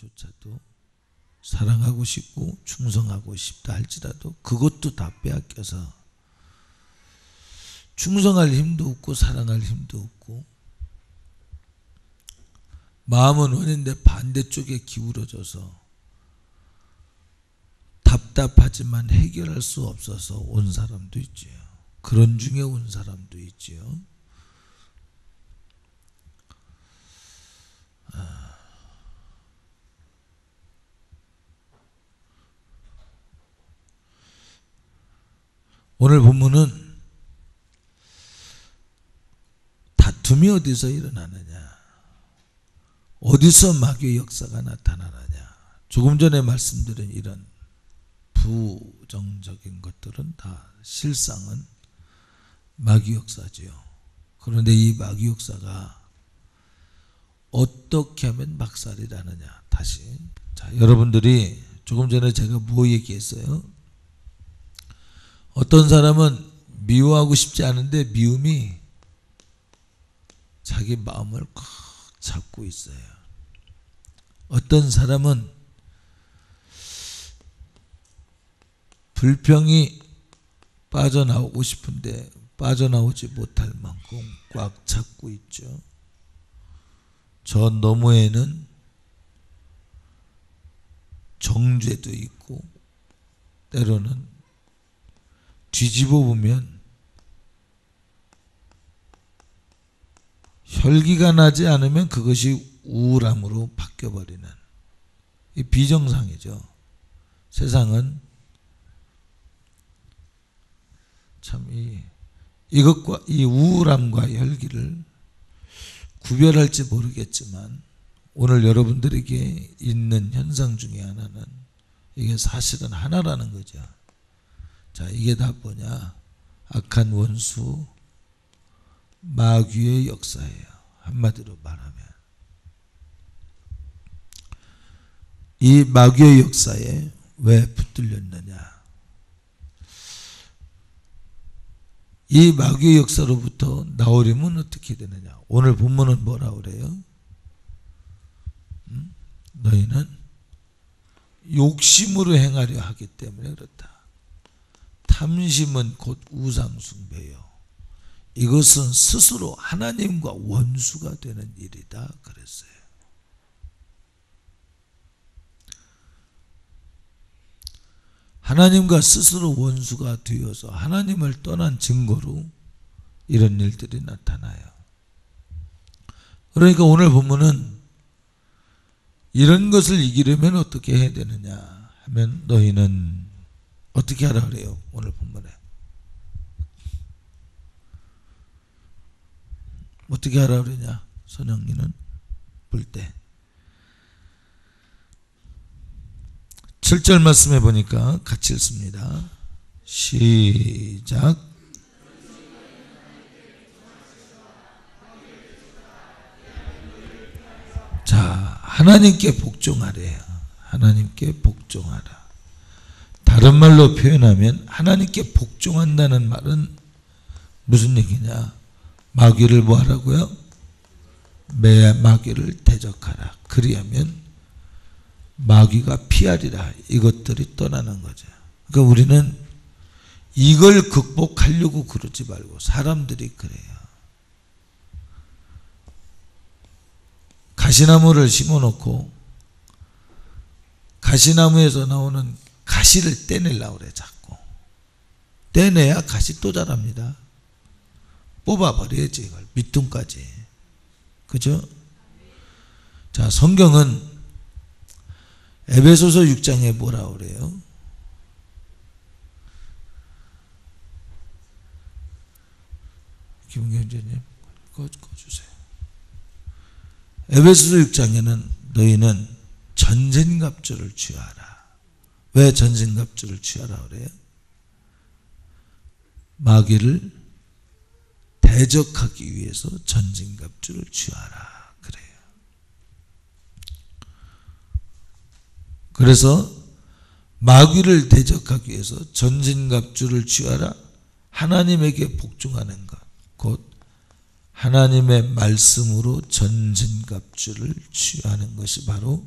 것조차도 사랑하고 싶고 충성하고 싶다 할지라도 그것도 다 빼앗겨서 충성할 힘도 없고 사랑할 힘도 없고 마음은 원인데 반대쪽에 기울어져서 답답하지만 해결할 수 없어서 온 사람도 있지요. 그런 중에 온 사람도 있지요. 오늘 본문은 다툼이 어디서 일어나느냐, 어디서 마귀의 역사가 나타나느냐. 조금 전에 말씀드린 이런 부정적인 것들은 다 실상은 마귀 역사지요. 그런데 이 마귀 역사가 어떻게 하면 막살이 나느냐. 다시, 자, 여러분들이 조금 전에 제가 뭐 얘기했어요? 어떤 사람은 미워하고 싶지 않은데 미움이 자기 마음을 꽉 잡고 있어요. 어떤 사람은 불평이 빠져나오고 싶은데 빠져나오지 못할 만큼 꽉 잡고 있죠. 저 너머에는 정죄도 있고 때로는 뒤집어 보면 혈기가 나지 않으면 그것이 우울함으로 바뀌어버리는 이 비정상이죠. 세상은 참 이것과 이 우울함과 혈기를 구별할지 모르겠지만 오늘 여러분들에게 있는 현상 중에 하나는 이게 사실은 하나라는 거죠. 자, 이게 다 뭐냐? 악한 원수 마귀의 역사예요. 한마디로 말하면 이 마귀의 역사에 왜 붙들렸느냐? 이 마귀의 역사로부터 나오려면 어떻게 되느냐? 오늘 본문은 뭐라 그래요? 너희는 욕심으로 행하려 하기 때문에 그렇다. 탐심은 곧 우상숭배요. 이것은 스스로 하나님과 원수가 되는 일이다 그랬어요. 하나님과 스스로 원수가 되어서 하나님을 떠난 증거로 이런 일들이 나타나요. 그러니까 오늘 본문은 이런 것을 이기려면 어떻게 해야 되느냐 하면 너희는 어떻게 하라 그래요? 오늘 본문에 어떻게 하라 그러냐? 선영이는 볼 때 7절 말씀해 보니까 같이 읽습니다. 시작. 자, 하나님께 복종하래요. 하나님께 복종하라. 다른 말로 표현하면 하나님께 복종한다는 말은 무슨 얘기냐? 마귀를 뭐 하라고요? 마귀를 대적하라. 그리하면 마귀가 피하리라. 이것들이 떠나는 거죠. 그러니까 우리는 이걸 극복하려고 그러지 말고 사람들이 그래요. 가시나무를 심어놓고 가시나무에서 나오는 가시를 떼내려고 그래. 자꾸 떼내야 가시 또 자랍니다. 뽑아버려야지 이걸 밑둥까지. 그죠? 자, 성경은 에베소서 6장에 뭐라 그래요? 김경재님 꺼주세요. 에베소서 6장에는 너희는 전신갑주를 취하라. 왜 전신갑주를 취하라 그래요? 마귀를 대적하기 위해서 전신갑주를 취하라 그래요. 그래서 마귀를 대적하기 위해서 전신갑주를 취하라. 하나님에게 복종하는 것, 곧 하나님의 말씀으로 전신갑주를 취하는 것이 바로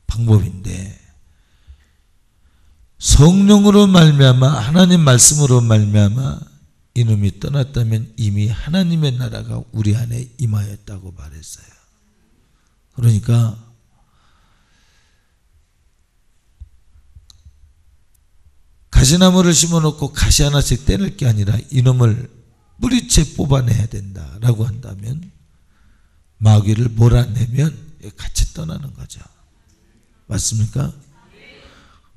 방법인데, 성령으로 말미암아 하나님 말씀으로 말미암아 이놈이 떠났다면 이미 하나님의 나라가 우리 안에 임하였다고 말했어요. 그러니까 가시나무를 심어놓고 가시 하나씩 떼낼 게 아니라 이놈을 뿌리채 뽑아내야 된다라고 한다면 마귀를 몰아내면 같이 떠나는 거죠. 맞습니까?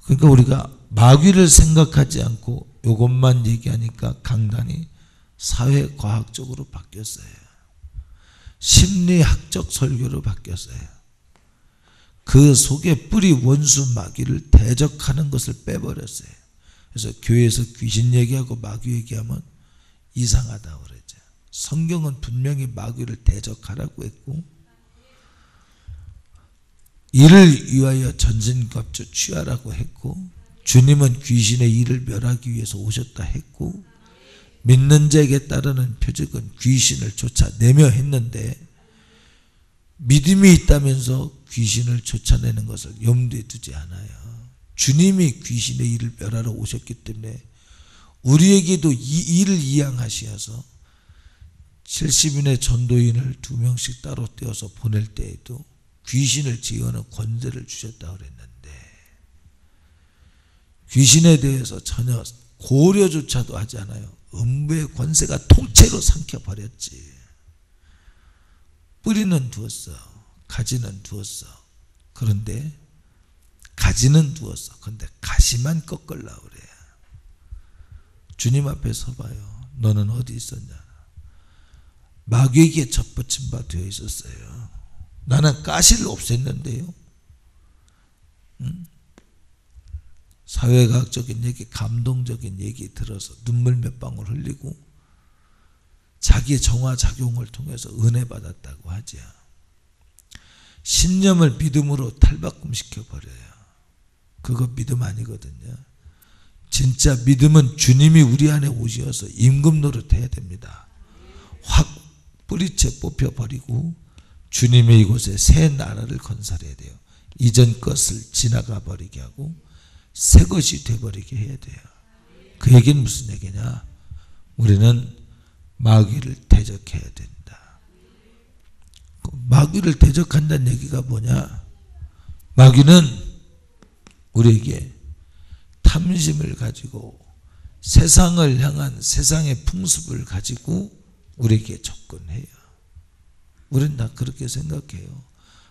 그러니까 우리가 마귀를 생각하지 않고 이것만 얘기하니까 강단이 사회과학적으로 바뀌었어요. 심리학적 설교로 바뀌었어요. 그 속에 뿌리 원수 마귀를 대적하는 것을 빼버렸어요. 그래서 교회에서 귀신 얘기하고 마귀 얘기하면 이상하다고 그러죠. 성경은 분명히 마귀를 대적하라고 했고, 이를 위하여 전신갑주 취하라고 했고, 주님은 귀신의 일을 멸하기 위해서 오셨다 했고, 믿는 자에게 따르는 표적은 귀신을 쫓아내며 했는데, 믿음이 있다면서 귀신을 쫓아내는 것을 염두에 두지 않아요. 주님이 귀신의 일을 멸하러 오셨기 때문에 우리에게도 이 일을 이양하시어서 70인의 전도인을 2명씩 따로 떼어서 보낼 때에도 귀신을 제어하는 권세를 주셨다고 그랬는데, 귀신에 대해서 전혀 고려조차도 하지 않아요. 음부의 권세가 통째로 삼켜버렸지. 뿌리는 두었어, 가지는 두었어. 그런데 가지는 두었어. 그런데 가시만 꺾으려고 그래. 주님 앞에 서봐요. 너는 어디 있었냐? 마귀에게 접붙임 바 되어 있었어요. 나는 가시를 없앴는데요. 사회과학적인 얘기, 감동적인 얘기 들어서 눈물 몇 방울 흘리고 자기의 정화작용을 통해서 은혜 받았다고 하죠. 신념을 믿음으로 탈바꿈 시켜버려요. 그거 믿음 아니거든요. 진짜 믿음은 주님이 우리 안에 오셔서 임금 노릇해야 됩니다. 확 뿌리채 뽑혀버리고 주님의 이곳에 새 나라를 건설해야 돼요. 이전 것을 지나가 버리게 하고 새 것이 되어버리게 해야 돼요. 그 얘기는 무슨 얘기냐? 우리는 마귀를 대적해야 된다. 마귀를 대적한다는 얘기가 뭐냐? 마귀는 우리에게 탐심을 가지고 세상을 향한 세상의 풍습을 가지고 우리에게 접근해요. 우리는 다 그렇게 생각해요.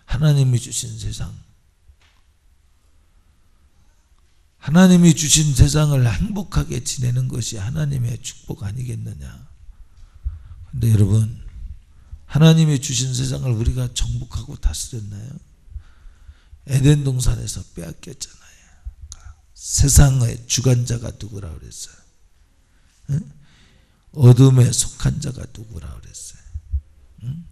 하나님이 주신 세상, 하나님이 주신 세상을 행복하게 지내는 것이 하나님의 축복 아니겠느냐. 그런데 여러분, 하나님이 주신 세상을 우리가 정복하고 다스렸나요? 에덴 동산에서 빼앗겼잖아요. 세상의 주관자가 누구라 그랬어요? 응? 어둠에 속한 자가 누구라 그랬어요? 응?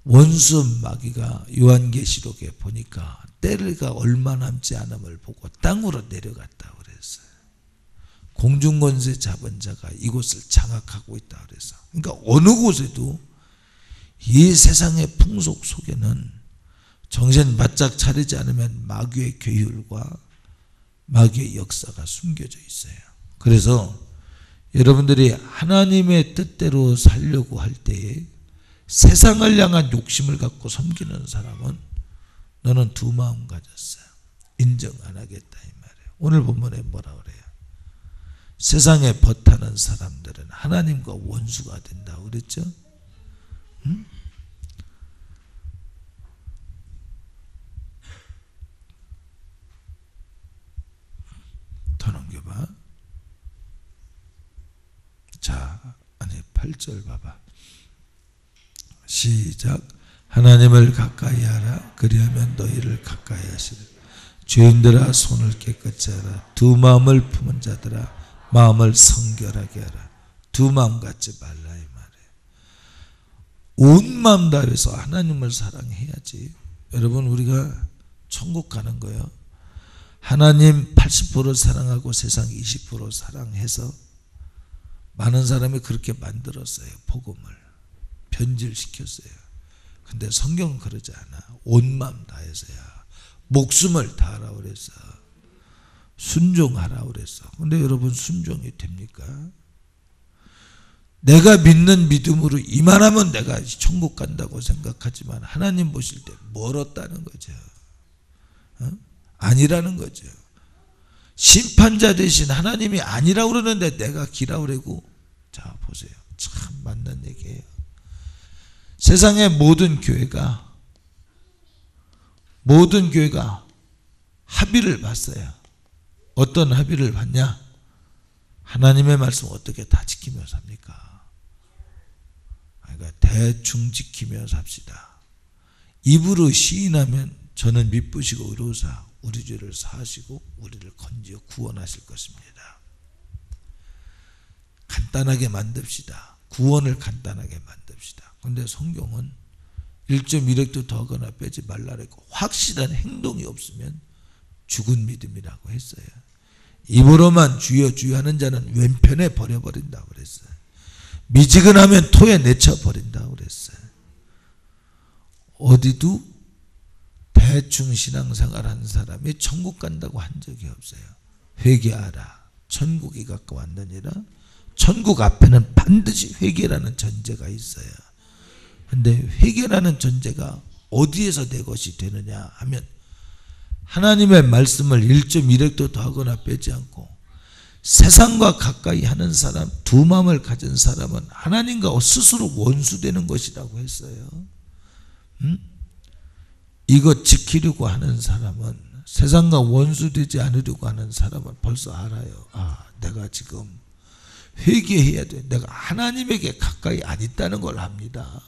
원수 마귀가 요한계시록에 보니까 때가 얼마 남지 않음을 보고 땅으로 내려갔다고 그랬어요. 공중권세 잡은 자가 이곳을 장악하고 있다고 그랬어요. 그러니까 어느 곳에도 이 세상의 풍속 속에는 정신 바짝 차리지 않으면 마귀의 계율과 마귀의 역사가 숨겨져 있어요. 그래서 여러분들이 하나님의 뜻대로 살려고 할 때에 세상을 향한 욕심을 갖고 섬기는 사람은 너는 두 마음 가졌어요. 인정 안 하겠다 이 말이에요. 오늘 본문에 뭐라 그래요? 세상에 버타는 사람들은 하나님과 원수가 된다고 그랬죠? 응? 더 넘겨봐. 자, 아니 8절 봐봐. 시작. 하나님을 가까이 하라. 그리하면 너희를 가까이 하시리라. 죄인들아 손을 깨끗이 하라. 두 마음을 품은 자들아 마음을 성결하게 하라. 두 마음 갖지 말라 이 말이에요. 온 마음 다해서 하나님을 사랑해야지. 여러분, 우리가 천국 가는 거예요. 하나님 80% 사랑하고 세상 20% 사랑해서 많은 사람이 그렇게 만들었어요. 복음을 변질시켰어요. 근데 성경은 그러지 않아. 온 마음 다해서야 목숨을 다하라 그랬어. 순종하라 그랬어. 근데 여러분 순종이 됩니까? 내가 믿는 믿음으로 이만하면 내가 천국 간다고 생각하지만 하나님 보실 때 멀었다는 거죠. 아니라는 거죠. 심판자 대신 하나님이 아니라고 그러는데 내가 기라고 그러고. 자 보세요. 참 맞는 얘기예요. 세상의 모든 교회가 합의를 봤어요. 어떤 합의를 봤냐? 하나님의 말씀 어떻게 다 지키며 삽니까? 그러니까 대충 지키며 삽시다. 입으로 시인하면 저는 미쁘시고 의로우사 우리 죄를 사하시고 우리를 건지어 구원하실 것입니다. 간단하게 만듭시다. 구원을 간단하게 만듭시다. 그런데 성경은 1.1획도 더하거나 빼지 말라고 확실한 행동이 없으면 죽은 믿음이라고 했어요. 입으로만 주여 주여 하는 자는 왼편에 버려버린다고 그랬어요. 미지근하면 토에 내쳐버린다고 그랬어요. 어디도 대충 신앙생활 하는 사람이 천국 간다고 한 적이 없어요. 회개하라. 천국이 가까웠느니라. 천국 앞에는 반드시 회개라는 전제가 있어요. 그런데 회개라는 전제가 어디에서 내 것이 되느냐 하면 하나님의 말씀을 1.1획도 더하거나 빼지 않고 세상과 가까이 하는 사람, 두 마음을 가진 사람은 하나님과 스스로 원수되는 것이라고 했어요. 이거 지키려고 하는 사람은, 세상과 원수되지 않으려고 하는 사람은 벌써 알아요. 아, 내가 지금 회개해야 돼. 내가 하나님에게 가까이 안 있다는 걸 압니다.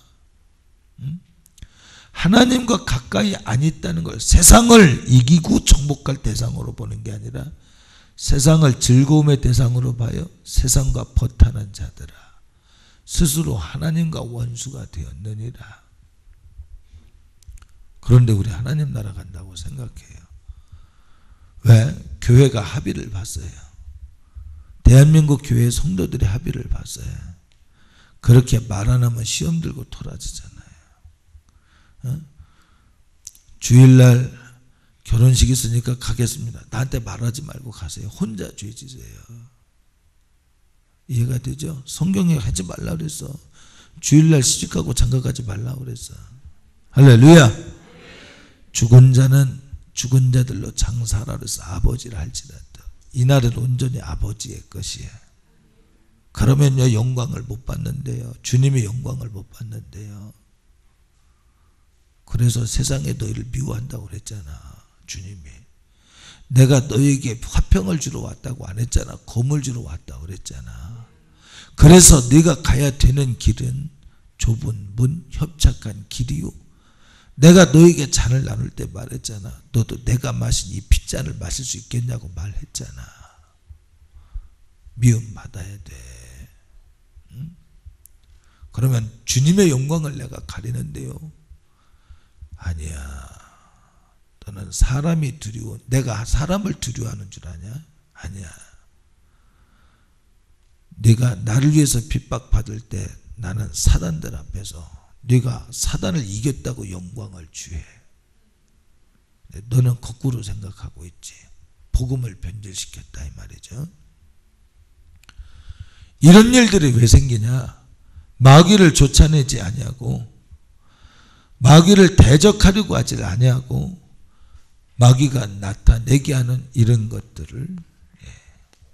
하나님과 가까이 안 있다는 걸, 세상을 이기고 정복할 대상으로 보는 게 아니라 세상을 즐거움의 대상으로 봐요. 세상과 벗하는 자들아, 스스로 하나님과 원수가 되었느니라. 그런데 우리 하나님 나라 간다고 생각해요. 왜? 교회가 합의를 봤어요. 대한민국 교회 성도들이 합의를 봤어요. 그렇게 말 안 하면 시험 들고 토라지잖아요. 주일날 결혼식 있으니까 가겠습니다. 나한테 말하지 말고 가세요. 혼자 죄 지세요. 이해가 되죠? 성경에 하지 말라 그랬어. 주일날 시집가고 장가가지 말라 그랬어. 할렐루야. 죽은 자는 죽은 자들로 장사하라 그래서 아버지를 할지라도 이날은 온전히 아버지의 것이에요. 그러면요 영광을 못 받는데요. 주님의 영광을 못 받는데요. 그래서 세상에 너희를 미워한다고 그랬잖아. 주님이 내가 너에게 화평을 주러 왔다고 안 했잖아. 검을 주러 왔다고 그랬잖아. 그래서 네가 가야 되는 길은 좁은 문 협착한 길이요. 내가 너에게 잔을 나눌 때 말했잖아. 너도 내가 마신 이 핏잔을 마실 수 있겠냐고 말했잖아. 미움 받아야 돼. 응? 그러면 주님의 영광을 내가 가리는데요. 아니야. 너는 사람이 두려워. 내가 사람을 두려워하는 줄 아냐? 아니야. 네가 나를 위해서 핍박받을 때 나는 사단들 앞에서 네가 사단을 이겼다고 영광을 취해. 너는 거꾸로 생각하고 있지. 복음을 변질시켰다 이 말이죠. 이런 일들이 왜 생기냐? 마귀를 쫓아내지 아니하고 마귀를 대적하려고 하지 아니하고 마귀가 나타내게 하는 이런 것들을,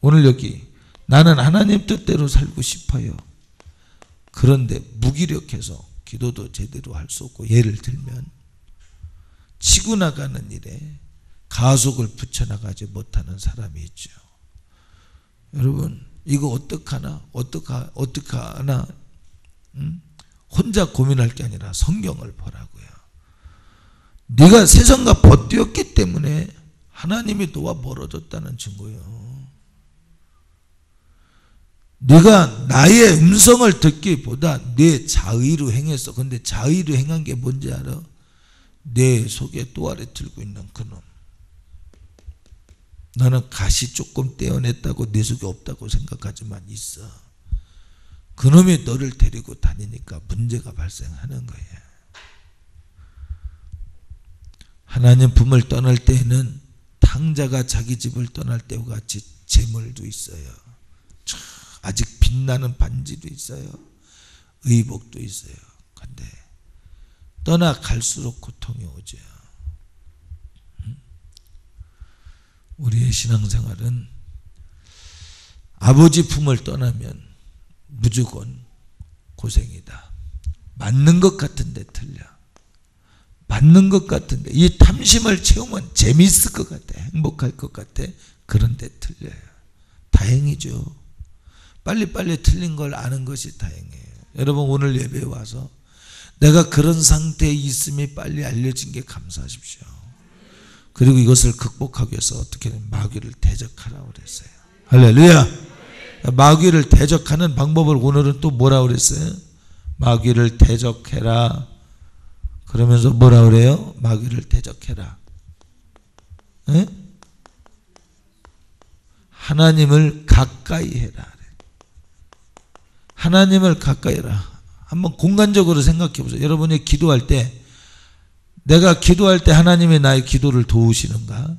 오늘 여기 나는 하나님 뜻대로 살고 싶어요. 그런데 무기력해서 기도도 제대로 할 수 없고, 예를 들면 치고 나가는 일에 가속을 붙여나가지 못하는 사람이 있죠. 여러분 이거 어떡하나 어떡하나 혼자 고민할 게 아니라 성경을 보라고요. 네가 세상과 벗되었기 때문에 하나님이 너와 멀어졌다는 증거예요. 네가 나의 음성을 듣기보다 내 자의로 행했어. 근데 자의로 행한 게 뭔지 알아? 내 속에 또아래 들고 있는 그놈. 너는 가시 조금 떼어냈다고 내 속에 없다고 생각하지만 있어. 그놈이 너를 데리고 다니니까 문제가 발생하는 거예요. 하나님 품을 떠날 때에는 탕자가 자기 집을 떠날 때와 같이 재물도 있어요. 아직 빛나는 반지도 있어요. 의복도 있어요. 근데 떠나갈수록 고통이 오죠. 우리의 신앙생활은 아버지 품을 떠나면 무조건 고생이다. 맞는 것 같은데 틀려. 맞는 것 같은데 이 탐심을 채우면 재미있을 것 같아. 행복할 것 같아. 그런데 틀려요. 다행이죠. 빨리빨리 틀린 걸 아는 것이 다행이에요. 여러분 오늘 예배에 와서 내가 그런 상태에 있음이 빨리 알려진 게 감사하십시오. 그리고 이것을 극복하기 위해서 어떻게 마귀를 대적하라고 그랬어요. 할렐루야. 마귀를 대적하는 방법을 오늘은 또 뭐라고 그랬어요? 마귀를 대적해라. 그러면서 뭐라 그래요? 마귀를 대적해라. 에? 하나님을 가까이 해라. 하나님을 가까이 해라. 한번 공간적으로 생각해 보세요. 여러분이 기도할 때 내가 기도할 때 하나님이 나의 기도를 도우시는가?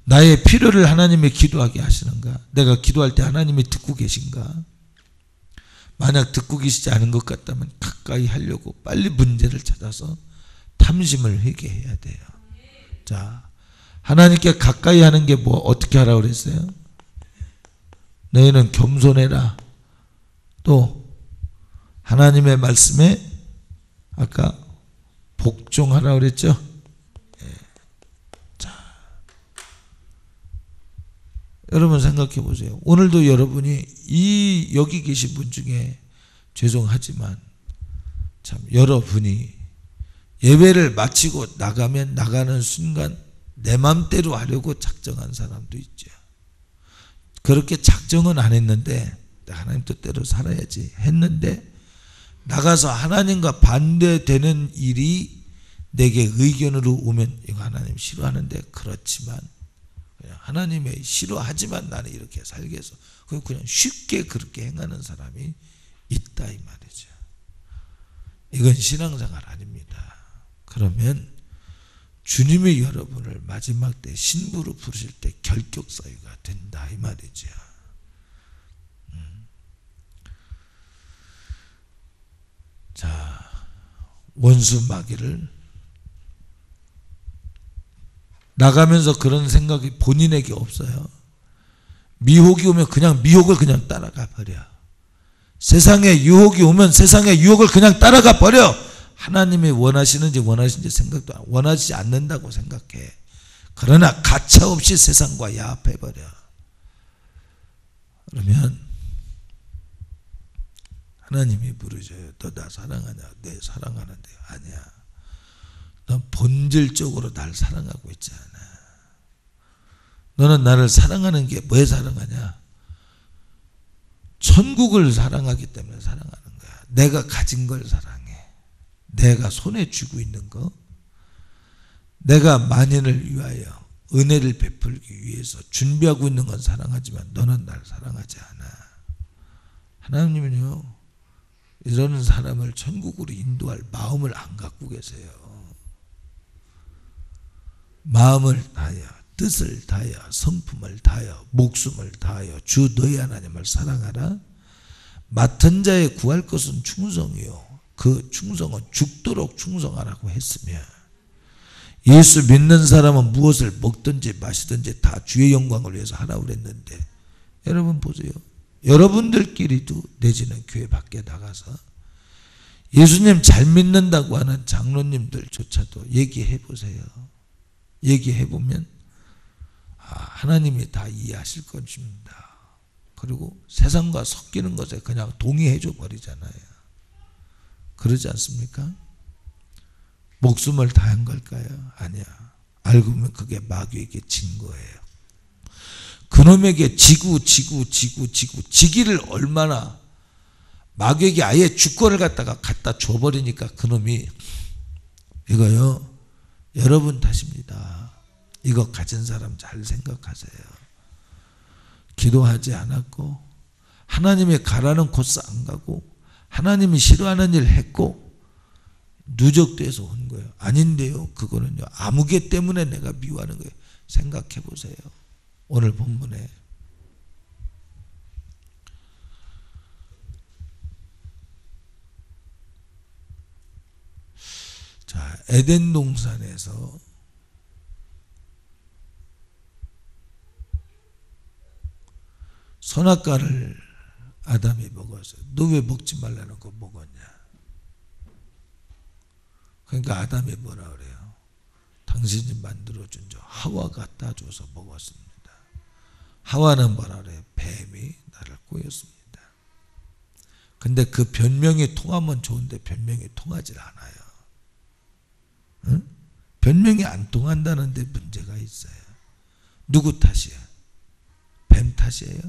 나의 필요를 하나님이 기도하게 하시는가? 내가 기도할 때 하나님이 듣고 계신가? 만약 듣고 계시지 않은 것 같다면 가까이 하려고 빨리 문제를 찾아서 탐심을 회개해야 돼요. 자, 하나님께 가까이 하는 게 뭐 어떻게 하라고 그랬어요? 너희는 겸손해라. 또 하나님의 말씀에 아까 복종하라고 그랬죠? 예. 자, 여러분 생각해 보세요. 오늘도 여러분이 이 여기 계신 분 중에 죄송하지만 참 여러분이 예배를 마치고 나가면 나가는 순간 내 맘대로 하려고 작정한 사람도 있죠. 그렇게 작정은 안 했는데 하나님 뜻대로 살아야지 했는데 나가서 하나님과 반대되는 일이 내게 의견으로 오면 이거 하나님 싫어하는데 그렇지만 하나님의 싫어하지만 나는 이렇게 살겠어. 그냥 쉽게 그렇게 행하는 사람이 있다 이 말이죠. 이건 신앙생활 아닙니다. 그러면 주님이 여러분을 마지막 때 신부로 부르실 때 결격사유가 된다 이 말이죠. 자, 원수 마귀를 나가면서 그런 생각이 본인에게 없어요. 미혹이 오면 그냥 미혹을 그냥 따라가 버려. 세상에 유혹이 오면 세상의 유혹을 그냥 따라가 버려. 하나님이 원하시는지 생각도 원하지 않는다고 생각해. 그러나 가차없이 세상과 야합해 버려. 그러면 하나님이 부르셔요. 너 나 사랑하냐? 네 사랑하는데 아니야. 너 본질적으로 날 사랑하고 있지 않아. 너는 나를 사랑하는 게 왜 사랑하냐? 천국을 사랑하기 때문에 사랑하는 거야. 내가 가진 걸 사랑해. 내가 손에 쥐고 있는 거. 내가 만인을 위하여 은혜를 베풀기 위해서 준비하고 있는 건 사랑하지만 너는 날 사랑하지 않아. 하나님은요 이러는 사람을 천국으로 인도할 마음을 안 갖고 계세요. 마음을 다하여 뜻을 다하여 성품을 다하여 목숨을 다하여 주 너희 하나님을 사랑하라. 맡은 자에 구할 것은 충성이요 그 충성은 죽도록 충성하라고 했으며 예수 믿는 사람은 무엇을 먹든지 마시든지 다 주의 영광을 위해서 하라고 그랬는데 여러분 보세요. 여러분들끼리도 내지는 교회 밖에 나가서 예수님 잘 믿는다고 하는 장로님들조차도 얘기해 보세요. 얘기해 보면 하나님이 다 이해하실 것입니다. 그리고 세상과 섞이는 것에 그냥 동의해 줘 버리잖아요. 그러지 않습니까? 목숨을 다한 걸까요? 아니야. 알고 보면 그게 마귀에게 진 거예요. 그놈에게 지기를 얼마나 마귀에게 아예 주권을 갖다 줘버리니까 그놈이 이거요 여러분 탓입니다. 이거 가진 사람 잘 생각하세요. 기도하지 않았고 하나님이 가라는 코스 안 가고 하나님이 싫어하는 일 했고 누적돼서 온 거예요. 아닌데요. 그거는요. 아무개 때문에 내가 미워하는 거예요. 생각해 보세요. 오늘 본문에. 자, 에덴 동산에서 선악과를 아담이 먹었어요. 너 왜 먹지 말라는 거 먹었냐? 그러니까 아담이 뭐라 그래요? 당신이 만들어준 저 하와가 따줘서 먹었습니다. 하와는 뭐라 그래요? 뱀이 나를 꼬였습니다. 근데 그 변명이 통하면 좋은데 변명이 통하질 않아요. 응? 변명이 안 통한다는 데 문제가 있어요. 누구 탓이에요? 뱀 탓이에요?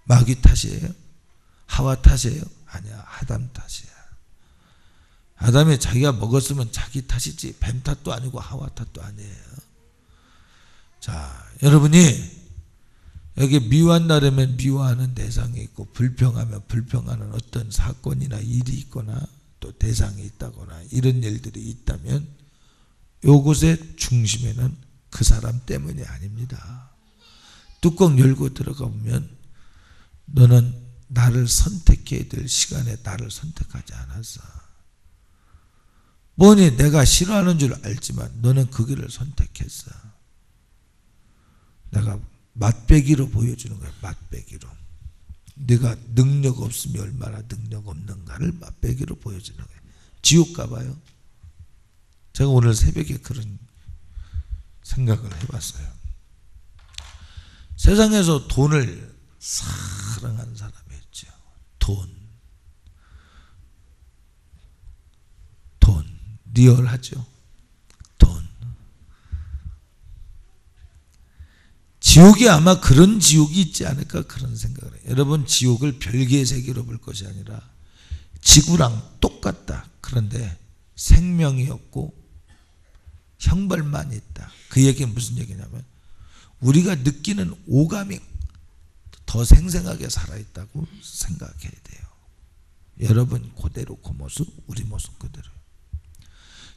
마귀 탓이에요? 하와 탓이에요? 아니야, 아담 탓이야. 아담이 자기가 먹었으면 자기 탓이지 뱀 탓도 아니고 하와 탓도 아니에요. 자, 여러분이 여기 미워한다면 미워하는 대상이 있고 불평하면 불평하는 어떤 사건이나 일이 있거나 또 대상이 있다거나 이런 일들이 있다면 요것의 중심에는 그 사람 때문이 아닙니다. 뚜껑 열고 들어가 보면 너는 나를 선택해야 될 시간에 나를 선택하지 않았어. 뭐니 내가 싫어하는 줄 알지만 너는 그 길을 선택했어. 내가 맛배기로 보여주는 거야. 맛배기로. 네가 능력 없으면 얼마나 능력 없는가를 맛배기로 보여주는 거야. 지옥 가봐요. 제가 오늘 새벽에 그런 생각을 해봤어요. 세상에서 돈을 사랑하는 사람이 있죠. 돈. 리얼하죠. 돈. 지옥이 아마 그런 지옥이 있지 않을까 그런 생각을 해요. 여러분 지옥을 별개의 세계로 볼 것이 아니라 지구랑 똑같다. 그런데 생명이 없고 형벌만 있다. 그 얘기는 무슨 얘기냐면 우리가 느끼는 오감이 더 생생하게 살아있다고 생각해야 돼요. 여러분 그대로 그 모습, 우리 모습 그대로.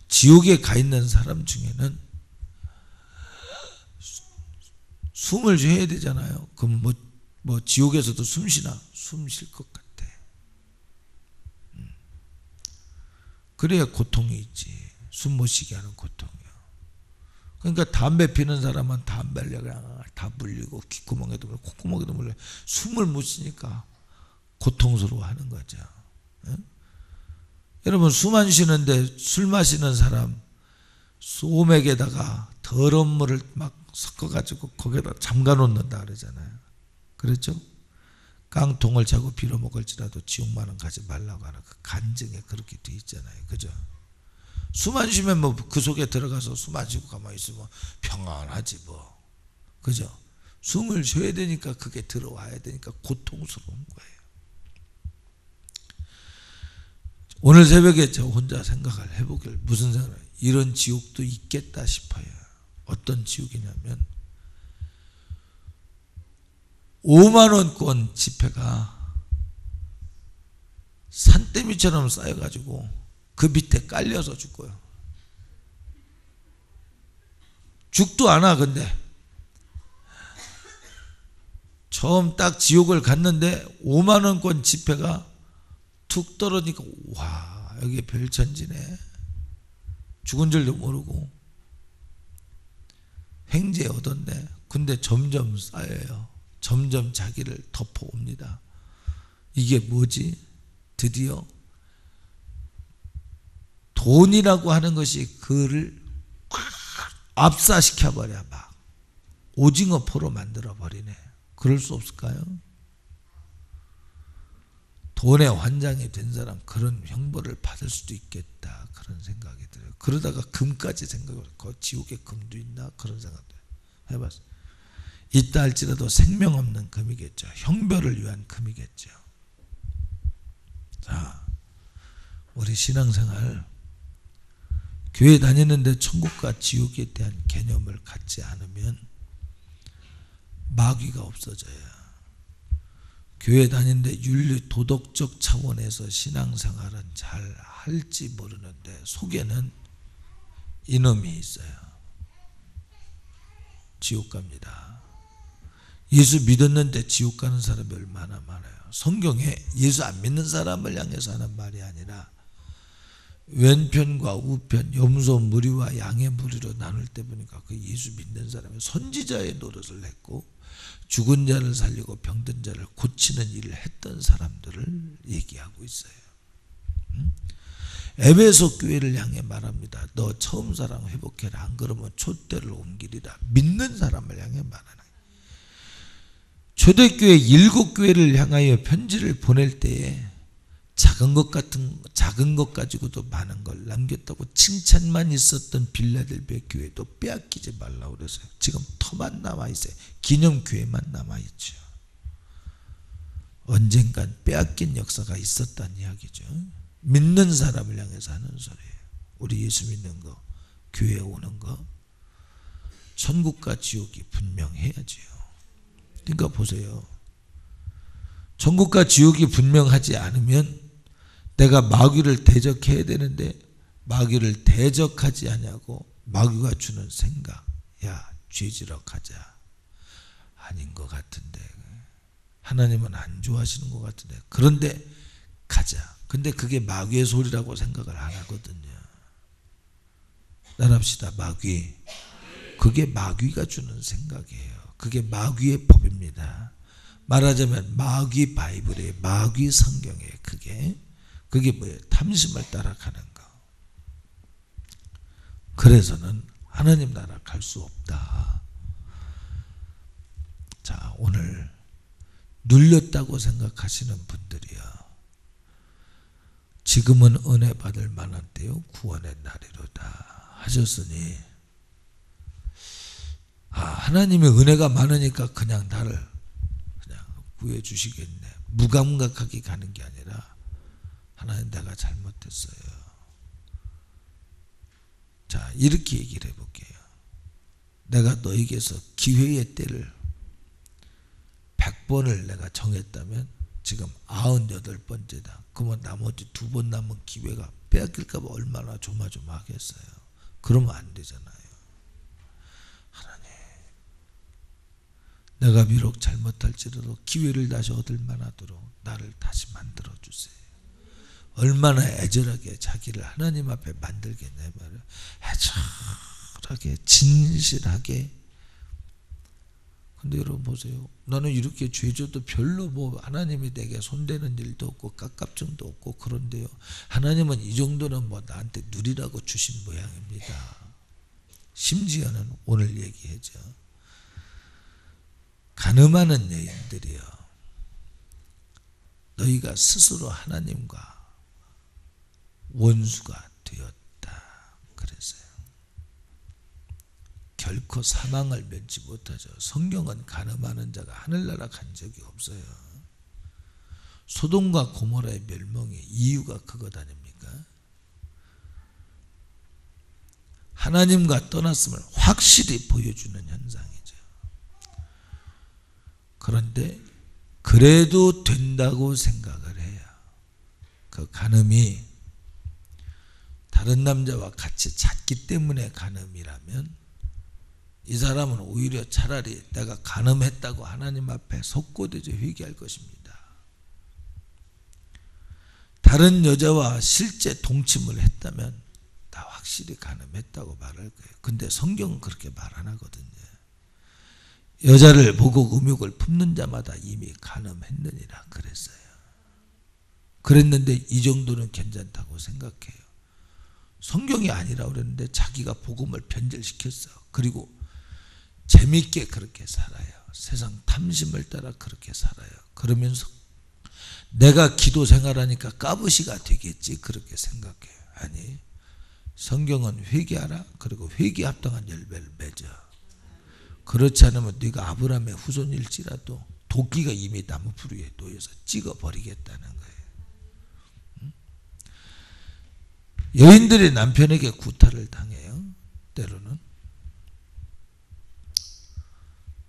지옥에 가 있는 사람 중에는 숨을 쉬어야 되잖아요. 그럼 뭐 지옥에서도 숨 쉬나? 숨 쉴 것 같아. 그래야 고통이 있지. 숨 못 쉬게 하는 고통이요. 그러니까 담배 피는 사람은 담배를 그냥 다 물리고 귓구멍에도 물리고 콧구멍에도 물리고 숨을 못 쉬니까 고통스러워하는 거죠. 여러분 숨 안 쉬는데 술 마시는 사람 소맥에다가 더러운 물을 막 섞어가지고 거기다 잠가 놓는다 그러잖아요. 그렇죠? 깡통을 차고 빌어먹을지라도 지옥만은 가지 말라고 하는 그 간증에 그렇게 돼 있잖아요. 그죠? 숨 안 쉬면 뭐 그 속에 들어가서 숨 안 쉬고 가만히 있으면 평안하지 뭐. 그죠? 숨을 쉬어야 되니까 그게 들어와야 되니까 고통스러운 거예요. 오늘 새벽에 저 혼자 생각을 해보길 무슨 생각을 해요? 이런 지옥도 있겠다 싶어요. 어떤 지옥이냐면 5만원권 지폐가 산더미처럼 쌓여가지고 그 밑에 깔려서 죽고요. 죽도 않아. 근데 처음 딱 지옥을 갔는데 5만원권 지폐가 툭 떨어지니까 와 여기 별천지네. 죽은 줄도 모르고 횡재 얻었네. 근데 점점 쌓여요. 점점 자기를 덮어옵니다. 이게 뭐지? 드디어 돈이라고 하는 것이 그를 압사시켜버려. 막 오징어 포로 만들어버리네. 그럴 수 없을까요? 돈에 환장이 된 사람 그런 형벌을 받을 수도 있겠다 그런 생각이 들어요. 그러다가 금까지 생각을 그 지옥에 금도 있나 그런 생각도 해봤어요. 있다 할지라도 생명 없는 금이겠죠. 형벌을 위한 금이겠죠. 자, 우리 신앙생활 교회 다니는데 천국과 지옥에 대한 개념을 갖지 않으면 마귀가 없어져요. 교회 다니는데 윤리 도덕적 차원에서 신앙생활은 잘 할지 모르는데 속에는 이놈이 있어요. 지옥 갑니다. 예수 믿었는데 지옥 가는 사람이 얼마나 많아요. 성경에 예수 안 믿는 사람을 향해서 하는 말이 아니라 왼편과 우편, 염소 무리와 양의 무리로 나눌 때 보니까 그 예수 믿는 사람이 선지자의 노릇을 했고 죽은 자를 살리고 병든 자를 고치는 일을 했던 사람들을 얘기하고 있어요. 에베소 교회를 향해 말합니다. 너 처음 사랑 회복해라. 안 그러면 촛대를 옮기리라. 믿는 사람을 향해 말하는 거예요. 초대교회 7교회를 향하여 편지를 보낼 때에 작은 것 가지고도 많은 걸 남겼다고 칭찬만 있었던 빌라델비아 교회도 빼앗기지 말라고 그랬어요. 지금 터만 남아있어요. 기념교회만 남아있죠. 언젠간 빼앗긴 역사가 있었다는 이야기죠. 믿는 사람을 향해서 하는 소리예요. 우리 예수 믿는 거, 교회에 오는 거, 천국과 지옥이 분명해야지요. 그러니까 보세요. 천국과 지옥이 분명하지 않으면 내가 마귀를 대적해야 되는데 마귀를 대적하지 않냐고 마귀가 주는 생각, 야 죄지러 가자. 아닌 것 같은데 하나님은 안 좋아하시는 것 같은데 그런데 가자. 근데 그게 마귀의 소리라고 생각을 안 하거든요. 따라합시다. 마귀. 그게 마귀가 주는 생각이에요. 그게 마귀의 법입니다. 말하자면 마귀 바이블이에요. 마귀 성경이에요. 그게 뭐예요? 탐심을 따라가는 거. 그래서는 하나님 나라 갈 수 없다. 자, 오늘 눌렸다고 생각하시는 분들이요. 지금은 은혜 받을 만한 때요 구원의 날이로다 하셨으니 하나님의 은혜가 많으니까 그냥 나를 그냥 구해 주시겠네. 무감각하게 가는 게 아니라 하나님 내가 잘못했어요. 자, 이렇게 얘기를 해볼게요. 내가 너에게서 기회의 때를 100번을 내가 정했다면 지금 98번째다. 그러면 나머지 2번 남은 기회가 빼앗길까 봐 얼마나 조마조마하겠어요. 그러면 안 되잖아요. 하나님, 내가 비록 잘못할지라도 기회를 다시 얻을 만하도록 나를 다시 만들어 주세요. 얼마나 애절하게 자기를 하나님 앞에 만들겠냐 말이에요. 애절하게 진실하게. 근데 여러분 보세요. 나는 이렇게 죄져도 별로 뭐 하나님이 내게 손대는 일도 없고 깝깝증도 없고 그런데요. 하나님은 이 정도는 뭐 나한테 누리라고 주신 모양입니다. 심지어는 오늘 얘기하죠. 가늠하는 여인들이요. 너희가 스스로 하나님과 원수가 되었다. 그랬어요. 결코 사망을 면치 못하죠. 성경은 가늠하는 자가 하늘나라 간 적이 없어요. 소돔과 고모라의 멸망의 이유가 그것 아닙니까? 하나님과 떠났음을 확실히 보여주는 현상이죠. 그런데 그래도 된다고 생각을 해요. 그 간음이 다른 남자와 같이 잤기 때문에 간음이라면 이 사람은 오히려 차라리 내가 간음했다고 하나님 앞에 속고대죠 회개할 것입니다. 다른 여자와 실제 동침을 했다면 다 확실히 간음했다고 말할 거예요. 근데 성경은 그렇게 말 안 하거든요. 여자를 보고 음욕을 품는 자마다 이미 간음했느니라 그랬어요. 그랬는데 이 정도는 괜찮다고 생각해요. 성경이 아니라 그랬는데 자기가 복음을 변절시켰어. 그리고 재밌게 그렇게 살아요. 세상 탐심을 따라 그렇게 살아요. 그러면서 내가 기도 생활하니까 까부시가 되겠지 그렇게 생각해요. 아니, 성경은 회개하라. 그리고 회개에 합당한 열매를 맺어. 그렇지 않으면 네가 아브라함의 후손일지라도 도끼가 이미 나무 풀 위에 놓여서 찍어버리겠다는 거예요. 여인들이 남편에게 구타를 당해요. 때로는.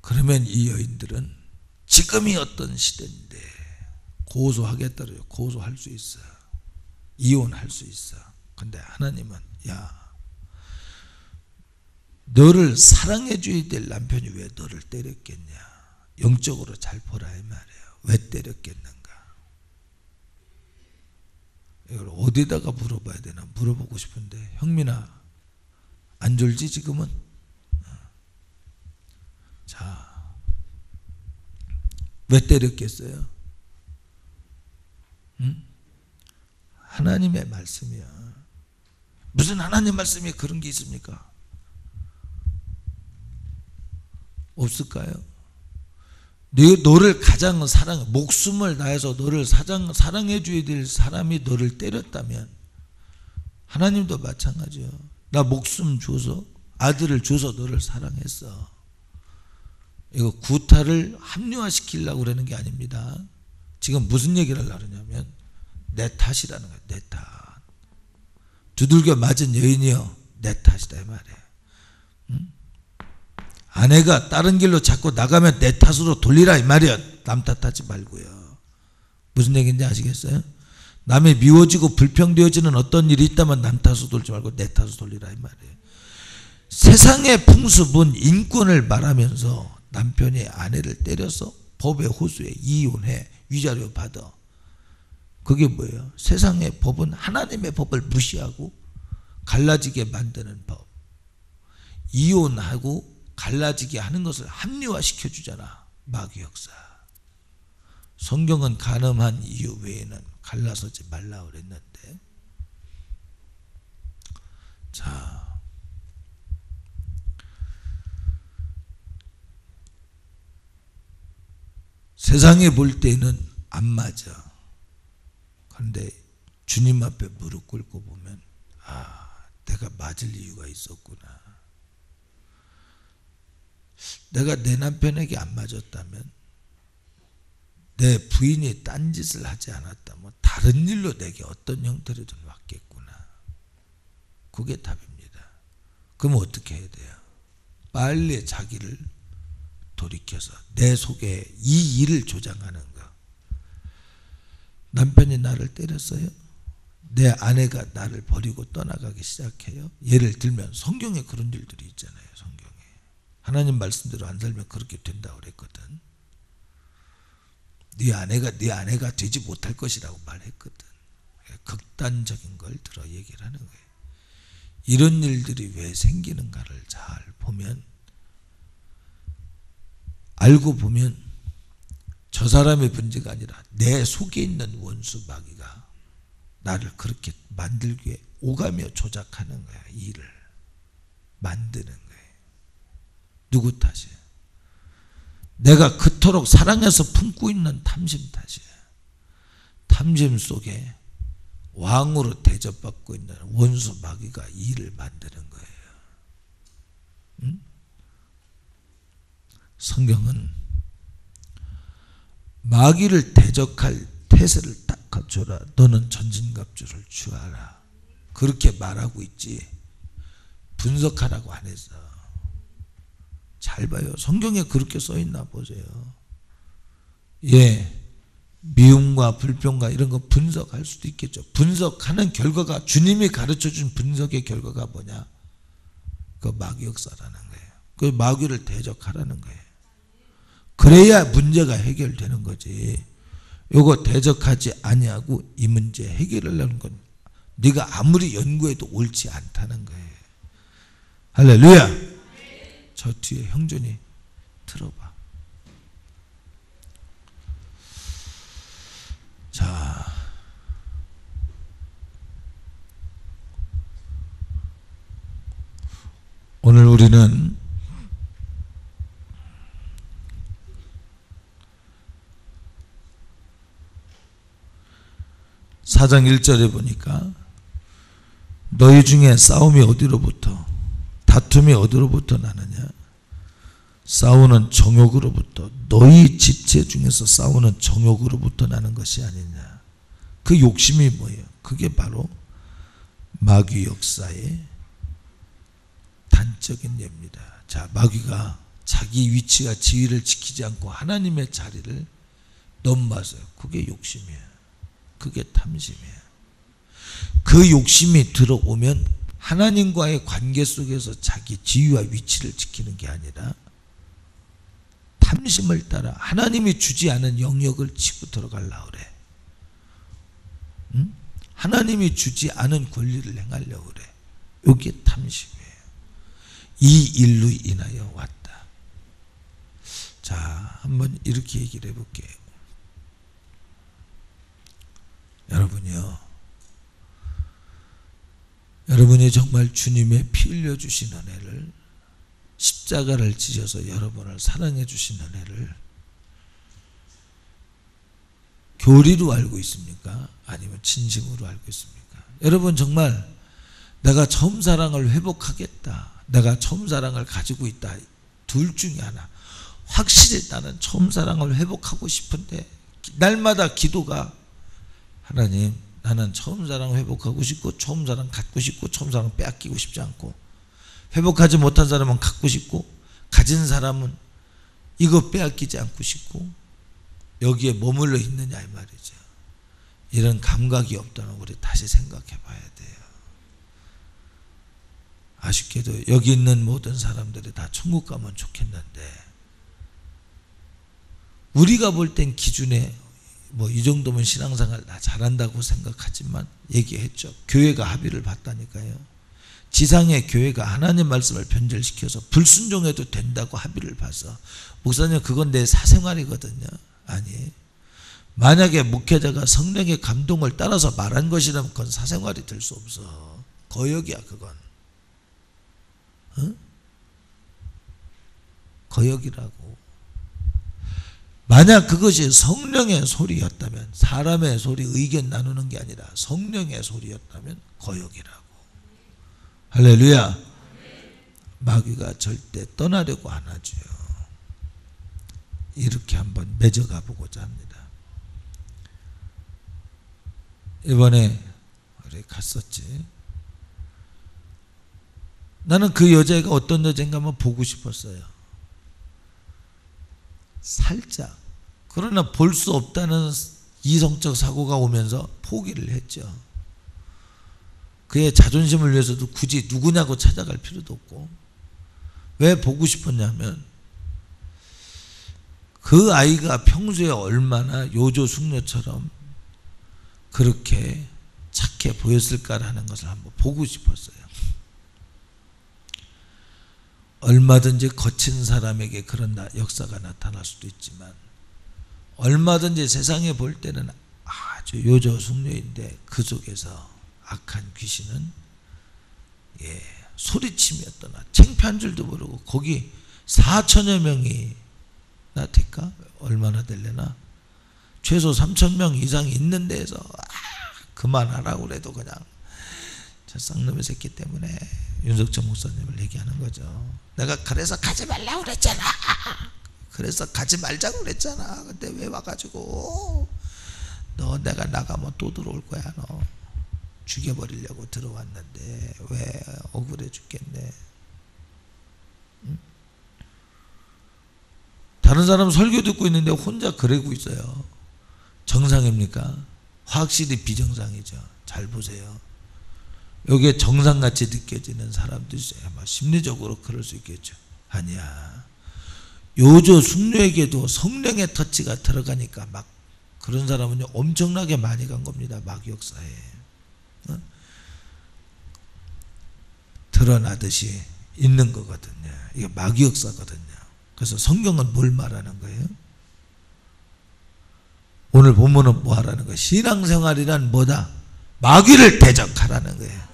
그러면 이 여인들은 지금이 어떤 시대인데 고소하겠다고요. 고소할 수 있어. 이혼할 수 있어. 근데 하나님은 야, 너를 사랑해 줘야 될 남편이 왜 너를 때렸겠냐. 영적으로 잘 보라 이 말이에요. 왜 때렸겠는가. 이걸 어디다가 물어봐야 되나 물어보고 싶은데, 형민아 안 졸지 지금은? 자, 왜 때렸겠어요? 응? 하나님의 말씀이야. 무슨 하나님 말씀에 그런 게 있습니까? 없을까요? 너를 가장 목숨을 다해서 너를 사랑해 줘야 될 사람이 너를 때렸다면, 하나님도 마찬가지요. 나 목숨 줘서, 아들을 줘서 너를 사랑했어. 이거 구타를 합리화시키려고 그러는 게 아닙니다. 지금 무슨 얘기를 하려고 그러냐면 내 탓이라는 거예요. 내 탓. 두들겨 맞은 여인이요, 내 탓이다 이 말이에요. 응? 아내가 다른 길로 자꾸 나가면 내 탓으로 돌리라 이 말이에요. 남 탓하지 말고요. 무슨 얘기인지 아시겠어요? 남이 미워지고 불평되어지는 어떤 일이 있다면 남 탓으로 돌지 말고 내 탓으로 돌리라 이 말이에요. 세상의 풍습은 인권을 말하면서 남편이 아내를 때려서 법의 호수에 이혼해 위자료 받아. 그게 뭐예요? 세상의 법은 하나님의 법을 무시하고 갈라지게 만드는 법. 이혼하고 갈라지게 하는 것을 합리화시켜 주잖아. 마귀 역사. 성경은 간음한 이유 외에는 갈라서지 말라 그랬는데. 자, 세상에 볼 때는 안 맞아. 그런데 주님 앞에 무릎 꿇고 보면 내가 맞을 이유가 있었구나. 내가 내 남편에게 안 맞았다면, 내 부인이 딴짓을 하지 않았다면 다른 일로 내게 어떤 형태로든 왔겠구나. 그게 답입니다. 그럼 어떻게 해야 돼요? 빨리 자기를 돌이켜서 내 속에 이 일을 조장하는 거. 남편이 나를 때렸어요? 내 아내가 나를 버리고 떠나가기 시작해요? 예를 들면 성경에 그런 일들이 있잖아요. 성경에 하나님 말씀대로 안 살면 그렇게 된다고 그랬거든. 네 아내가 되지 못할 것이라고 말했거든. 극단적인 걸 들어 얘기를 하는 거예요. 이런 일들이 왜 생기는가를 잘 보면, 알고 보면 저 사람의 문제가 아니라 내 속에 있는 원수 마귀가 나를 그렇게 만들기 위해 오가며 조작하는 거야. 일을 만드는 거예요. 누구 탓이에요? 내가 그토록 사랑해서 품고 있는 탐심 탓이에요. 탐심 속에 왕으로 대접받고 있는 원수 마귀가 일을 만드는 거예요. 응? 성경은 마귀를 대적할 태세를 딱 갖춰라. 너는 전진갑주를 취하라. 그렇게 말하고 있지 분석하라고 안 했어. 잘 봐요. 성경에 그렇게 써 있나 보세요. 예, 미움과 불평과 이런 거 분석할 수도 있겠죠. 분석하는 결과가, 주님이 가르쳐준 분석의 결과가 뭐냐? 그 마귀 역사라는 거예요. 그 마귀를 대적하라는 거예요. 그래야 문제가 해결되는 거지. 요거 대적하지 아니하고 이 문제 해결하려는 건 네가 아무리 연구해도 옳지 않다는 거예요. 할렐루야. 저 뒤에 형준이 들어봐. 자, 오늘 우리는 사장 1절에 보니까 너희 중에 싸움이 어디로부터, 다툼이 어디로부터 나느냐? 싸우는 정욕으로부터, 너희 지체 중에서 싸우는 정욕으로부터 나는 것이 아니냐. 그 욕심이 뭐예요? 그게 바로 마귀 역사의 단적인 예입니다. 자, 마귀가 자기 위치와 지위를 지키지 않고 하나님의 자리를 넘봐서요. 그게 욕심이에요. 그게 탐심이에요. 그 욕심이 들어오면 하나님과의 관계 속에서 자기 지위와 위치를 지키는 게 아니라 탐심을 따라 하나님이 주지 않은 영역을 치고 들어가려고 그래. 응? 하나님이 주지 않은 권리를 행하려고 그래. 이게 탐심이에요. 이 일로 인하여 왔다. 자, 한번 이렇게 얘기를 해볼게요. 여러분이 정말 주님의 피 흘려 주신 은혜를, 십자가를 지셔서 여러분을 사랑해 주신 은혜를 교리로 알고 있습니까? 아니면 진심으로 알고 있습니까? 여러분 정말 내가 처음 사랑을 회복하겠다, 내가 처음 사랑을 가지고 있다, 둘 중에 하나. 확실히 나는 처음 사랑을 회복하고 싶은데 날마다 기도가, 하나님 나는 처음 사랑 회복하고 싶고, 처음 사랑 갖고 싶고, 처음 사랑 빼앗기고 싶지 않고, 회복하지 못한 사람은 갖고 싶고, 가진 사람은 이거 빼앗기지 않고 싶고, 여기에 머물러 있느냐 이 말이죠. 이런 감각이 없다면 우리 다시 생각해 봐야 돼요. 아쉽게도 여기 있는 모든 사람들이 다 천국 가면 좋겠는데, 우리가 볼 땐 기준에 뭐 이 정도면 신앙생활 다 잘한다고 생각하지만, 얘기했죠. 교회가 합의를 봤다니까요. 지상의 교회가 하나님 말씀을 변절시켜서 불순종해도 된다고 합의를 봐서, 목사님 그건 내 사생활이거든요. 아니, 만약에 목회자가 성령의 감동을 따라서 말한 것이라면 그건 사생활이 될 수 없어. 거역이야 그건. 응? 거역이라고. 만약 그것이 성령의 소리였다면, 사람의 소리 의견 나누는 게 아니라 성령의 소리였다면 거역이라고. 할렐루야. 마귀가 절대 떠나려고 안 하죠. 이렇게 한번 맺어가 보고자 합니다. 이번에 우리 갔었지. 나는 그 여자가 어떤 여자인가 한번 보고 싶었어요. 살짝. 그러나 볼 수 없다는 이성적 사고가 오면서 포기를 했죠. 그의 자존심을 위해서도 굳이 누구냐고 찾아갈 필요도 없고. 왜 보고 싶었냐면, 그 아이가 평소에 얼마나 요조숙녀처럼 그렇게 착해 보였을까라는 것을 한번 보고 싶었어요. 얼마든지 거친 사람에게 그런 역사가 나타날 수도 있지만, 얼마든지 세상에 볼 때는 아주 요조숙녀인데 그 속에서 악한 귀신은 소리침이었더나 창피한 줄도 모르고, 거기 4천여 명이 나 될까? 얼마나 될래나? 최소 3천 명 이상 있는 데에서 그만하라고 그래도 그냥 저 쌍놈의 새끼 때문에 윤석천 목사님을 얘기하는 거죠. 내가 그래서 가지 말라고 그랬잖아. 그래서 가지 말자고 그랬잖아. 근데 왜 와가지고, 너 내가 나가면 또 들어올 거야. 너 죽여버리려고 들어왔는데 왜 억울해 죽겠네. 응? 다른 사람 설교 듣고 있는데 혼자 그러고 있어요. 정상입니까? 확실히 비정상이죠. 잘 보세요. 여기에 정상같이 느껴지는 사람도 있어요. 심리적으로 그럴 수 있겠죠. 아니야. 요조 숙녀에게도 성령의 터치가 들어가니까 막 그런 사람은요 엄청나게 많이 간 겁니다. 마귀 역사에. 드러나듯이 있는 거거든요. 이게 마귀 역사거든요. 그래서 성경은 뭘 말하는 거예요? 오늘 본문은 뭐 하라는 거예요? 신앙생활이란 뭐다? 마귀를 대적하라는 거예요.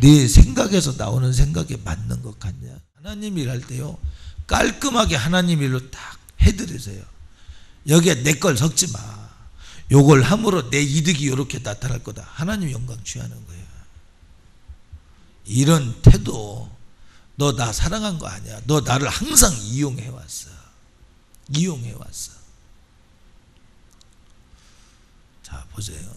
네 생각에서 나오는 생각에 맞는 것 같냐? 하나님 일할 때요 깔끔하게 하나님 일로 딱 해드리세요. 여기에 내 걸 섞지 마. 요걸 함으로 내 이득이 이렇게 나타날 거다. 하나님 영광 취하는 거예요. 이런 태도, 너 나 사랑한 거 아니야. 너 나를 항상 이용해왔어. 이용해왔어. 자 보세요.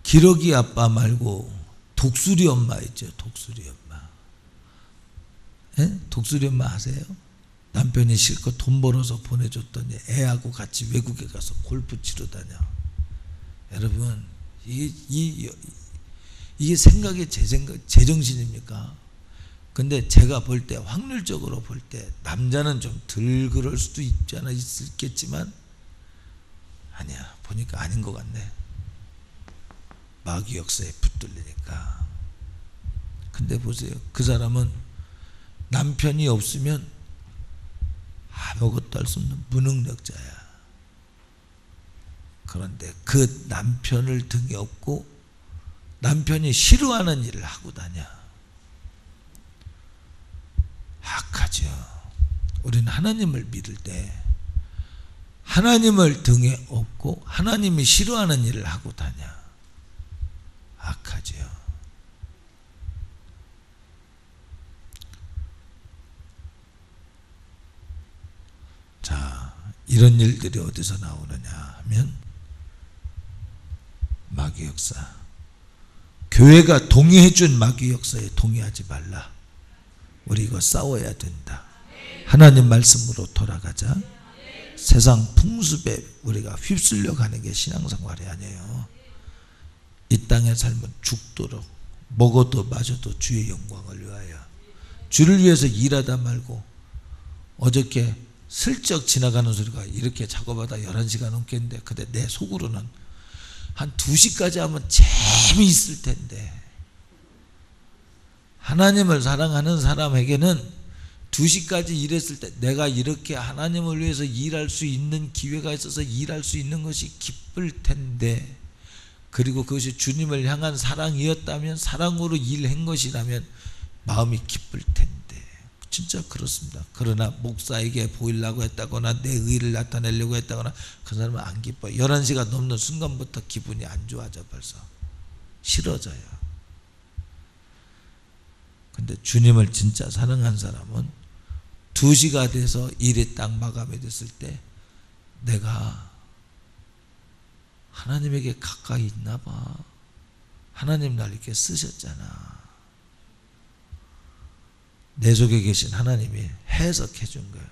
기러기 아빠 말고 독수리 엄마 있죠. 독수리 엄마. 독수리 엄마 아세요? 남편이 실컷 돈 벌어서 보내줬더니 애하고 같이 외국에 가서 골프 치러 다녀. 여러분 이게 생각이 제정신입니까? 근데 제가 볼 때 확률적으로 볼 때 남자는 좀 덜 그럴 수도 있겠지만 아니야, 보니까 아닌 것 같네. 마귀 역사에 붙들리니까. 근데 보세요, 그 사람은 남편이 없으면 아무것도 할 수 없는 무능력자야. 그런데 그 남편을 등에 업고 남편이 싫어하는 일을 하고 다녀. 악하죠. 우리는 하나님을 믿을 때 하나님을 등에 업고 하나님이 싫어하는 일을 하고 다녀. 악하죠. 자, 이런 일들이 어디서 나오느냐 하면 마귀 역사. 교회가 동의해 준 마귀 역사에 동의하지 말라. 우리 이거 싸워야 된다. 하나님 말씀으로 돌아가자. 세상 풍습에 우리가 휩쓸려 가는 게 신앙생활이 아니에요. 이 땅의 삶은 죽도록 먹어도 마셔도 주의 영광을 위하여, 주를 위해서 일하다 말고. 어저께 슬쩍 지나가는 소리가 이렇게 작업하다 11시간 넘겠는데, 근데 내 속으로는 한 2시까지 하면 재미있을 텐데. 하나님을 사랑하는 사람에게는 2시까지 일했을 때 내가 이렇게 하나님을 위해서 일할 수 있는 기회가 있어서 일할 수 있는 것이 기쁠 텐데, 그리고 그것이 주님을 향한 사랑이었다면, 사랑으로 일한 것이라면 마음이 기쁠 텐데. 진짜 그렇습니다. 그러나 목사에게 보이려고 했다거나 내 의의를 나타내려고 했다거나 그 사람은 안 기뻐요. 11시가 넘는 순간부터 기분이 안 좋아져. 벌써 싫어져요. 근데 주님을 진짜 사랑한 사람은 2시가 돼서 일이 딱 마감이 됐을 때 내가 하나님에게 가까이 있나 봐. 하나님 날 이렇게 쓰셨잖아. 내 속에 계신 하나님이 해석해 준 거예요.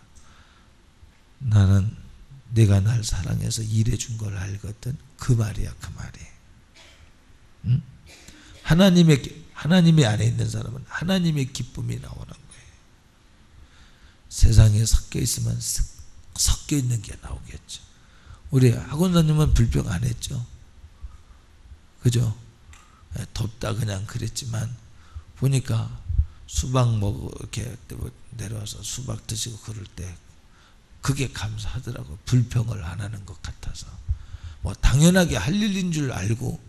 나는 네가 날 사랑해서 일해 준 걸 알거든. 그 말이야, 그 말이. 응? 하나님이 안에 있는 사람은 하나님의 기쁨이 나오는 거예요. 세상에 섞여 있으면 섞여 있는 게 나오겠죠. 우리 학원사님은 불평 안 했죠. 그죠? 덥다 그냥 그랬지만 보니까 수박 먹고 이렇게 내려와서 수박 드시고 그럴 때 그게 감사하더라고요. 불평을 안 하는 것 같아서. 뭐 당연하게 할 일인 줄 알고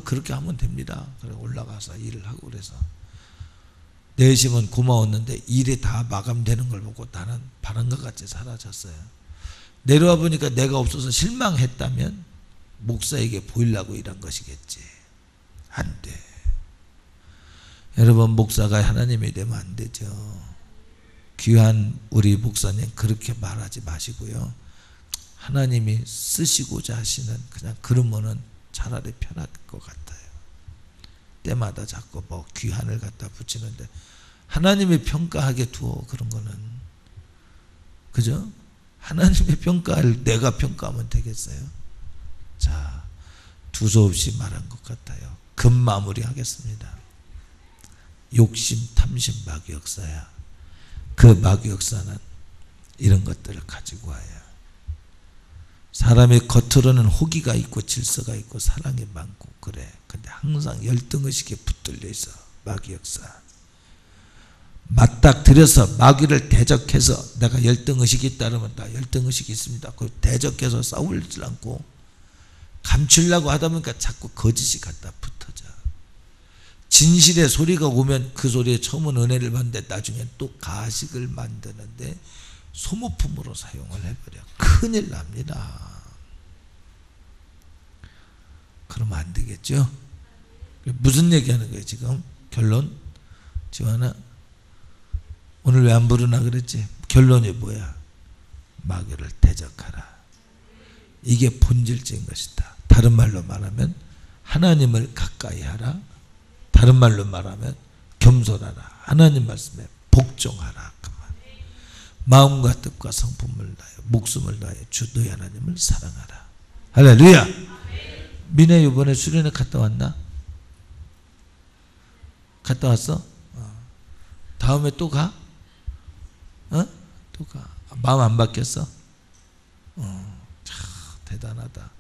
그렇게 하면 됩니다. 그래 올라가서 일을 하고 그래서 내심은 고마웠는데 일이 다 마감되는 걸 보고 나는 바람과 같이 사라졌어요. 내려와 보니까 내가 없어서 실망했다면 목사에게 보이려고 일한 것이겠지. 안 돼. 여러분, 목사가 하나님이 되면 안 되죠. 귀한 우리 목사님 그렇게 말하지 마시고요. 하나님이 쓰시고자 하시는 그냥 그러면은 차라리 편할 것 같아요. 때마다 자꾸 뭐 귀한을 갖다 붙이는데 하나님이 평가하게 두어. 그런 거는 그죠? 하나님의 평가를 내가 평가하면 되겠어요? 자, 두서없이 말한 것 같아요. 금 마무리 하겠습니다. 욕심, 탐심, 마귀 역사야. 그 마귀 역사는 이런 것들을 가지고 와요. 사람의 겉으로는 호기가 있고 질서가 있고 사랑이 많고 그래. 근데 항상 열등의식에 붙들려 있어. 마귀 역사. 맞닥뜨려서 마귀를 대적해서 내가 열등의식이 있다면 나 열등의식이 있습니다. 그걸 대적해서 싸우지 않고 감추려고 하다 보니까 자꾸 거짓이 갖다 붙어져. 진실의 소리가 오면 그 소리에 처음은 은혜를 받는데 나중엔 또 가식을 만드는데 소모품으로 사용을 해버려. 큰일 납니다. 그러면 안 되겠죠? 무슨 얘기하는 거예요 지금? 결론? 지원아 오늘 왜 안 부르나 그랬지? 결론이 뭐야? 마귀를 대적하라. 이게 본질적인 것이다. 다른 말로 말하면 하나님을 가까이 하라. 다른 말로 말하면 겸손하라. 하나님 말씀에 복종하라. 마음과 뜻과 성품을 다하여 목숨을 다하여 주 너희 하나님을 사랑하라. 할렐루야. 민혜 이번에 수련회 갔다 왔나? 갔다 왔어? 다음에 또 가? 또 가. 마음 안 바뀌었어? 참 대단하다.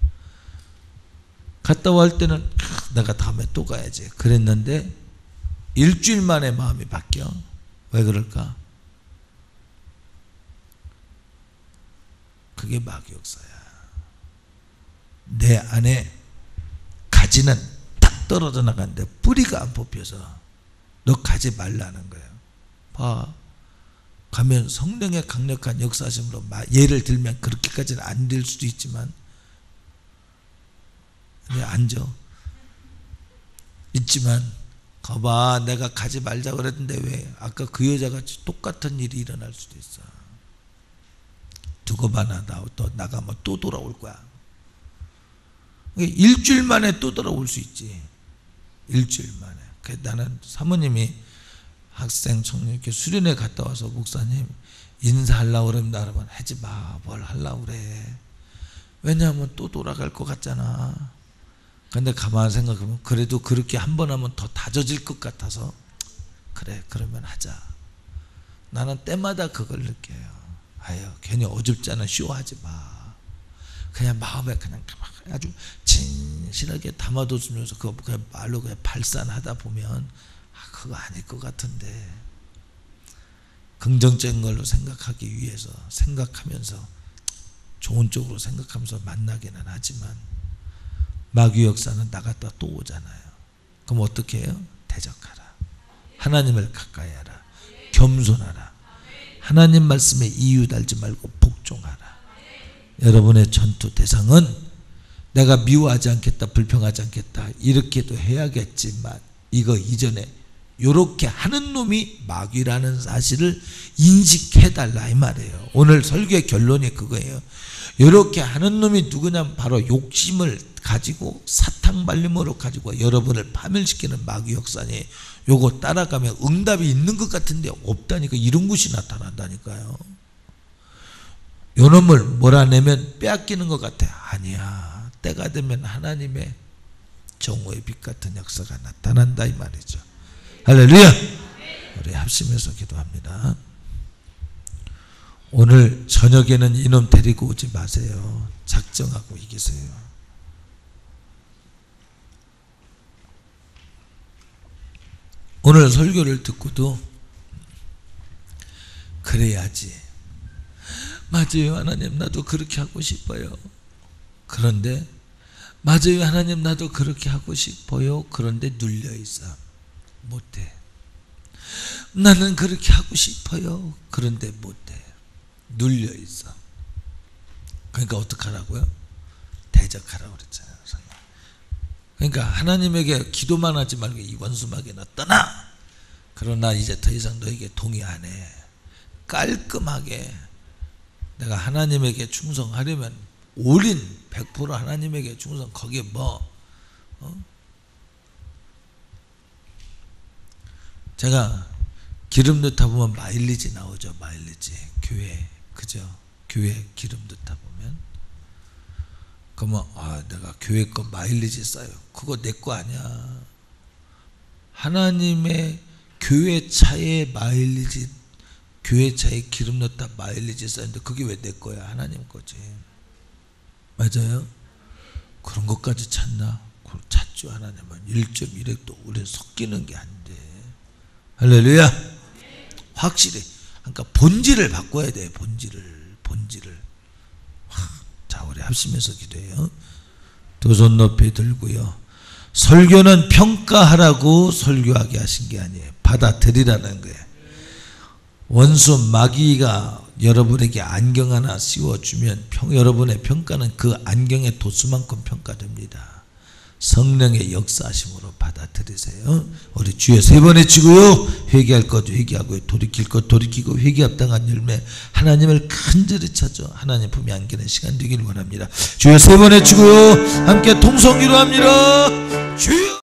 갔다 올 때는 내가 다음에 또 가야지 그랬는데 일주일 만에 마음이 바뀌어. 왜 그럴까? 그게 마귀 역사야. 내 안에 가지는 딱 떨어져 나가는데 뿌리가 안 뽑혀서 너 가지 말라는 거예요. 봐. 가면 성령의 강력한 역사심으로 예를 들면 그렇게까지는 안 될 수도 있지만 앉아. 있지만 거봐 내가 가지 말자고 그랬는데 왜 아까 그 여자가 똑같은 일이 일어날 수도 있어. 두고 봐나 또 나가면 또 돌아올 거야. 일주일 만에 또 돌아올 수 있지. 일주일 만에. 나는 사모님이 학생 청년 이렇게 수련회 갔다 와서 목사님 인사하려고 그럽니다. 그러면 하지 마. 뭘 하려고 그래. 왜냐하면 또 돌아갈 것 같잖아. 근데 가만히 생각하면 그래도 그렇게 한 번 하면 더 다져질 것 같아서 그래 그러면 하자. 나는 때마다 그걸 느껴요. 아유 괜히 어줍잖아. 쇼하지 마. 그냥 마음에 그냥 아주 진실하게 담아두면서 그거 그냥 말로 그냥 발산하다 보면 그거 아닐 것 같은데 긍정적인 걸로 생각하기 위해서 생각하면서 좋은 쪽으로 생각하면서 만나기는 하지만 마귀 역사는 나갔다 또 오잖아요. 그럼 어떻게 해요? 대적하라. 하나님을 가까이 하라. 겸손하라. 하나님 말씀에 이유 달지 말고 복종하라. 여러분의 전투 대상은 내가 미워하지 않겠다, 불평하지 않겠다 이렇게도 해야겠지만 이거 이전에 이렇게 하는 놈이 마귀라는 사실을 인식해달라 이 말이에요. 오늘 설교의 결론이 그거예요. 이렇게 하는 놈이 누구냐면 바로 욕심을 가지고 사탕발림으로 가지고 여러분을 파멸시키는 마귀 역사니 요거 따라가면 응답이 있는 것 같은데 없다니까. 이런 것이 나타난다니까요. 요 놈을 몰아내면 빼앗기는 것 같아. 아니야. 때가 되면 하나님의 정오의 빛 같은 역사가 나타난다 이 말이죠. 할렐루야. 우리 합심해서 기도합니다. 오늘 저녁에는 이놈 데리고 오지 마세요. 작정하고 이기세요. 오늘 설교를 듣고도 그래야지. 맞아요 하나님 나도 그렇게 하고 싶어요. 그런데 맞아요 하나님 나도 그렇게 하고 싶어요. 그런데 눌려있어. 못해. 나는 그렇게 하고 싶어요. 그런데 못해. 눌려있어. 그러니까 어떡하라고요? 대적하라고 그랬잖아요. 그러니까 하나님에게 기도만 하지 말고 이 원수마귀나 떠나. 그러나 이제 더 이상 너에게 동의 안 해. 깔끔하게 내가 하나님에게 충성하려면 올인 100% 하나님에게 충성. 거기에 뭐 제가 기름 넣다 보면 마일리지 나오죠. 마일리지. 교회 그죠? 교회 기름 넣다 보면 그러면 내가 교회 거 마일리지 써요. 그거 내 거 아니야. 하나님의 교회 차에 마일리지, 교회 차에 기름 넣다 마일리지 써는데 그게 왜 내 거야? 하나님 거지. 맞아요? 그런 것까지 찾나? 그걸 찾죠. 하나님은 1.1핵도 우리 섞이는 게 안 돼. 할렐루야. 확실히. 그러니까 본질을 바꿔야 돼. 본질을. 자, 우리 합심해서 기도해요. 두 손 높이 들고요. 설교는 평가하라고 설교하게 하신 게 아니에요. 받아들이라는 거예요. 원수 마귀가 여러분에게 안경 하나 씌워주면 여러분의 평가는 그 안경의 도수만큼 평가됩니다. 성령의 역사하심으로 받아들이세요. 우리 주여 3번 외치고요. 회개할 것 회개하고 돌이킬 것 돌이키고 회개합당한 열매 하나님을 간절히 찾아 하나님 품에 안기는 시간 되기를 원합니다. 주여 3번 외치고요. 함께 통성기로 합니다. 주여